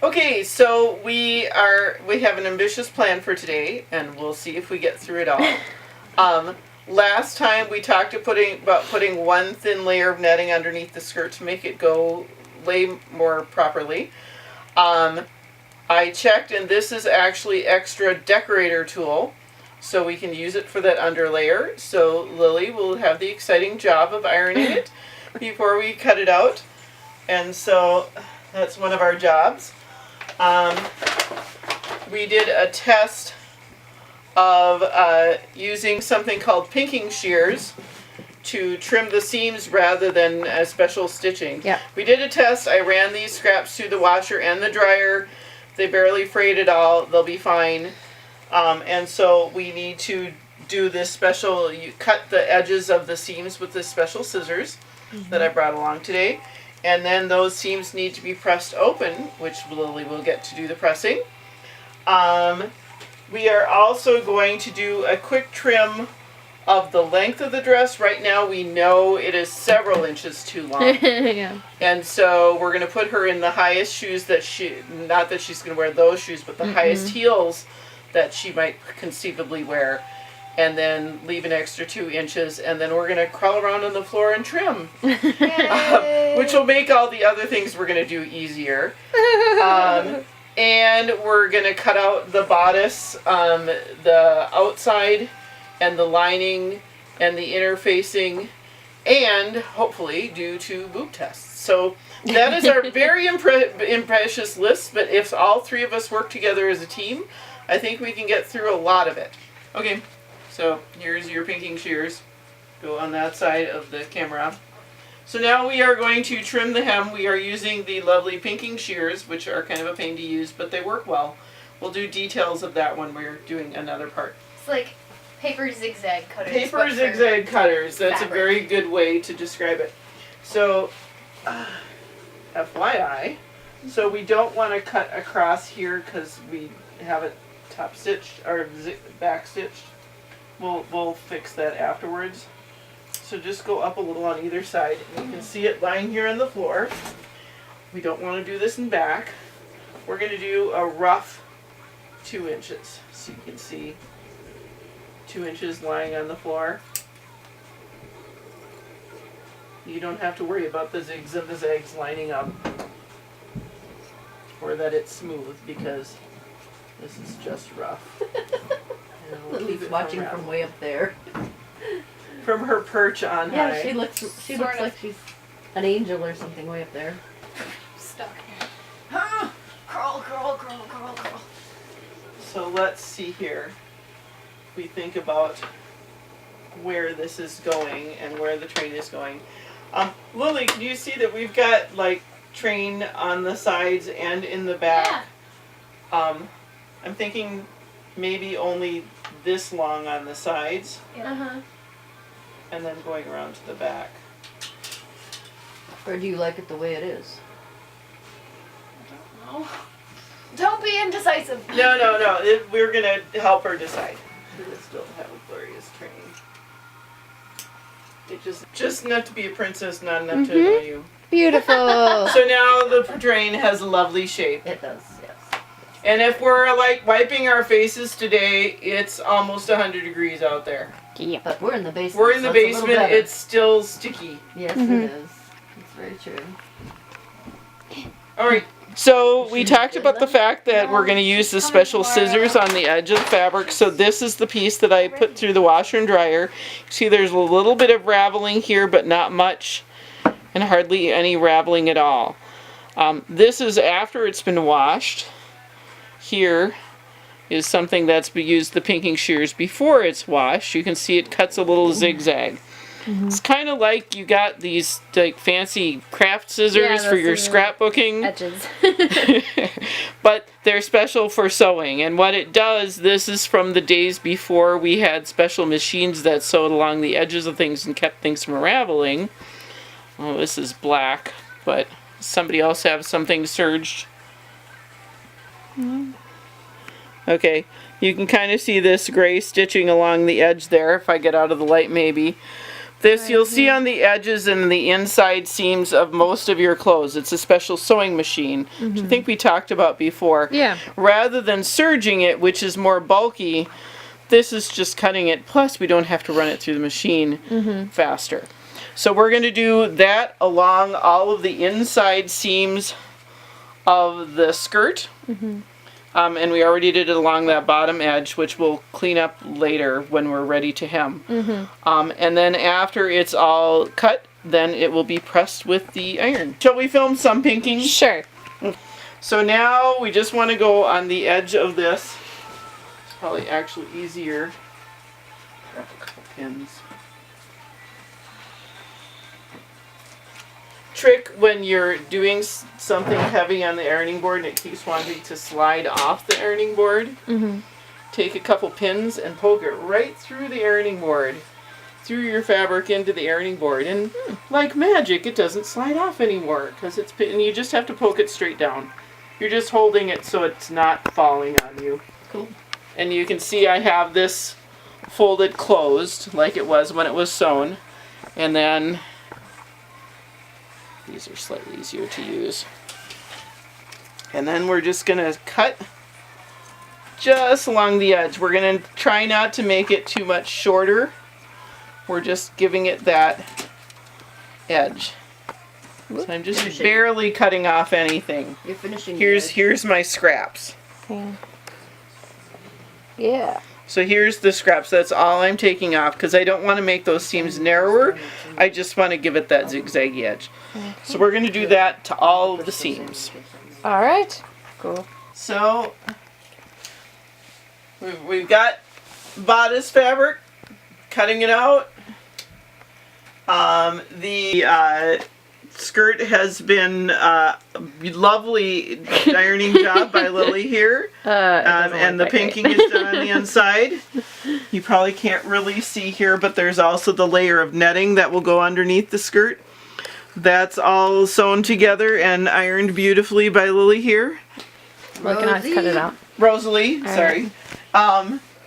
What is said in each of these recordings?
Okay, so we have an ambitious plan for today, and we'll see if we get through it all. Last time we talked about putting one thin layer of netting underneath the skirt to make it lay more properly. I checked, and this is actually extra decorator tulle, so we can use it for that underlayer. So Lily will have the exciting job of ironing it before we cut it out, and so that's one of our jobs. We did a test of using something called pinking shears to trim the seams rather than special stitching. Yeah. We did a test. I ran these scraps through the washer and the dryer. They barely frayed at all. They'll be fine. And so we need to do this special, you cut the edges of the seams with this special scissors that I brought along today. And then those seams need to be pressed open, which Lily will get to do the pressing. We are also going to do a quick trim of the length of the dress. Right now we know it is several inches too long. Yeah. And so we're going to put her in the highest shoes that not that she's going to wear those shoes, but the highest heels that she might conceivably wear. And then leave an extra 2 inches, and then we're going to crawl around on the floor and trim. Which will make all the other things we're going to do easier. And we're going to cut out the bodice, the outside, and the lining, and the interfacing, and hopefully do 2 boob tests. So that is our very ambitious list, but if all 3 of us work together as a team, I think we can get through a lot of it. Okay, so here's your pinking shears. Go on that side of the camera. So now we are going to trim the hem. We are using the lovely pinking shears, which are kind of a pain to use, but they work well. We'll do details of that when we're doing another part. It's like paper zigzag cutters. Paper zigzag cutters. That's fabric. A very good way to describe it. So, FYI, so we don't want to cut across here because we have it top stitched or back stitched. We'll fix that afterwards. So just go up a little on either side. And you can see it lying here on the floor. We don't want to do this in back. We're going to do a rough 2 inches. So you can see 2 inches lying on the floor. You don't have to worry about the zigs and the zags lining up. Or that it's smooth, because this is just rough. And we'll keep Lily's it watching around. from way up there. From her perch on Yeah, high. she looks Sort of. like she's an angel or something way up there. Stuck. Crawl, crawl, crawl, crawl, crawl. So let's see here. We think about where this is going and where the train is going. Lily, can you see that we've got like train on the sides and in the back? I'm thinking maybe only this long on the sides Yeah. and then going around to the back. Or do you like it the way it is? I don't know. Don't be indecisive. No. We're going to help her decide. We still have a glorious train. It just enough to be a princess, not enough to annoy you. Beautiful. So now the train has a lovely shape. It does, yes. And if we're like wiping our faces today, it's almost 100 degrees out there. Yeah. But we're in the basement. We're in the so it's a little basement, better. it's still sticky. Yes, it is. It's very true. Alright, so we talked about the fact that we're going to use the special scissors on the edge of the fabric. So this is the piece that I put through the washer and dryer. See, there's a little bit of raveling here, but not much, and hardly any raveling at all. This is after it's been washed. Here is something that's used the pinking shears before it's washed. You can see it cuts a little zigzag. It's kind of like you got these like fancy craft scissors for your scrapbooking. Edges. But they're special for sewing, and what it does, this is from the days before we had special machines that sewed along the edges of things and kept things from raveling. Oh, this is black, but somebody else have something serged? Okay, you can kind of see this gray stitching along the edge there, if I get out of the light maybe. This you'll see on the edges and the inside seams of most of your clothes. It's a special sewing machine, which I think we talked about before. Yeah. Rather than serging it, which is more bulky, this is just cutting it. Plus, we don't have to run it through the machine faster. So we're going to do that along all of the inside seams of the skirt. And we already did it along that bottom edge, which we'll clean up later when we're ready to hem. And then after it's all cut, then it will be pressed with the iron. Shall we film some pinking? Sure. So now we just want to go on the edge of this. It's probably actually easier. Grab a couple pins. Trick when you're doing something heavy on the ironing board and it keeps wanting to slide off the ironing board. Take a couple pins and poke it right through the ironing board, through your fabric into the ironing board, and like magic, it doesn't slide off anymore because it's and you just have to poke it straight down. You're just holding it so it's not falling on you. Cool. And you can see I have this folded closed like it was when it was sewn, and then these are slightly easier to use. And then we're just going to cut just along the edge. We're going to try not to make it too much shorter. We're just giving it that edge. So I'm just Finishing. barely cutting off anything. You're finishing. the Here's edge. here's my scraps. Okay. Yeah. So here's the scraps. That's all I'm taking off because I don't want to make those seams narrower. I just want to give it that zigzaggy edge. So we're going to do that to all of the seams. All right. Cool. So we've got bodice fabric, cutting it out. The skirt has been a lovely ironing job by Lily here. And the pinking is done on the inside. You probably can't really see here, but there's also the layer of netting that will go underneath the skirt. That's all sewn together and ironed beautifully by Lily here. We can always cut it out. Rosalie, All sorry.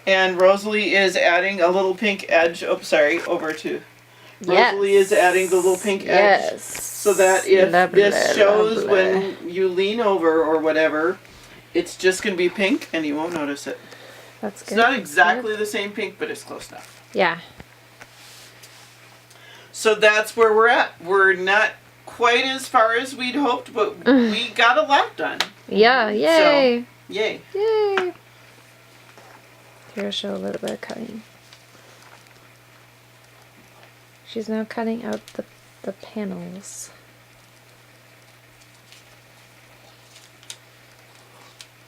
And Rosalie is adding a little pink edge. Oh, sorry, over to. Rosalie is adding the little pink edge. Yes. So that if Blah, blah, this shows blah. when you lean over or whatever, it's just going to be pink and you won't notice it. That's It's good. not exactly the same pink, but it's close enough. Yeah. So that's where we're at. We're not quite as far as we'd hoped, but we got a lot done. Yeah. Yay. Yay. Yay. Here, I'll show a little bit of cutting. She's now cutting out the panels.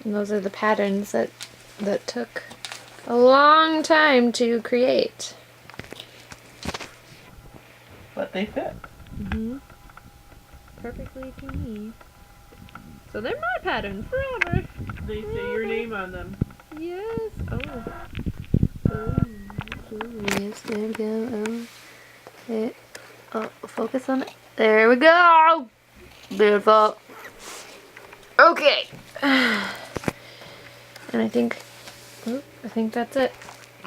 And those are the patterns that took a long time to create. But they fit. Perfectly to me. So they're my pattern forever. They say your name on them. Yes. Oh. Yes, there we go. Focus on it. There we go. Beautiful. Okay. And I think that's it.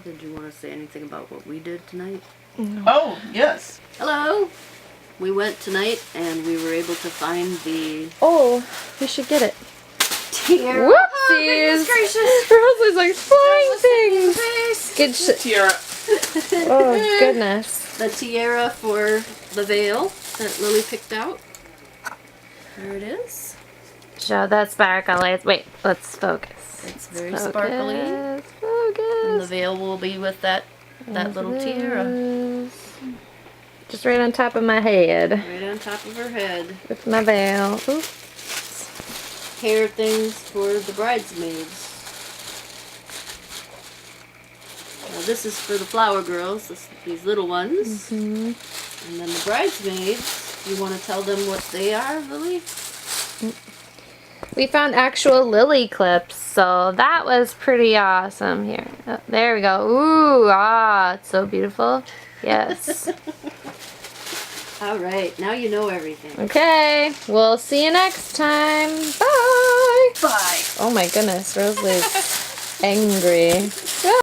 Did you want to say anything about what we did tonight? Oh, yes. Hello. We went tonight and we were able to find the Oh, we should get it. tiara. Whoopsies! Rosalie's like flying things. Good shit. Tiara. Oh goodness. The tiara for the veil that Lily picked out. There it is. Show that sparkle. Wait, let's focus. It's very Focus, sparkly. And the Focus. veil will be with that little tiara. Just right on top of my head Right on top of her head. with my veil. Ooh. Hair things for the bridesmaids. Now this is for the flower girls, these little ones. And then the bridesmaids, you want to tell them what they are, Lily? We found actual lily clips, so that was pretty awesome. Here, oh, there we go. Ooh, it's so beautiful. Yes. All right, now you know everything. Okay, we'll see you next time. Bye. Bye. Oh my goodness, Rosalie's angry.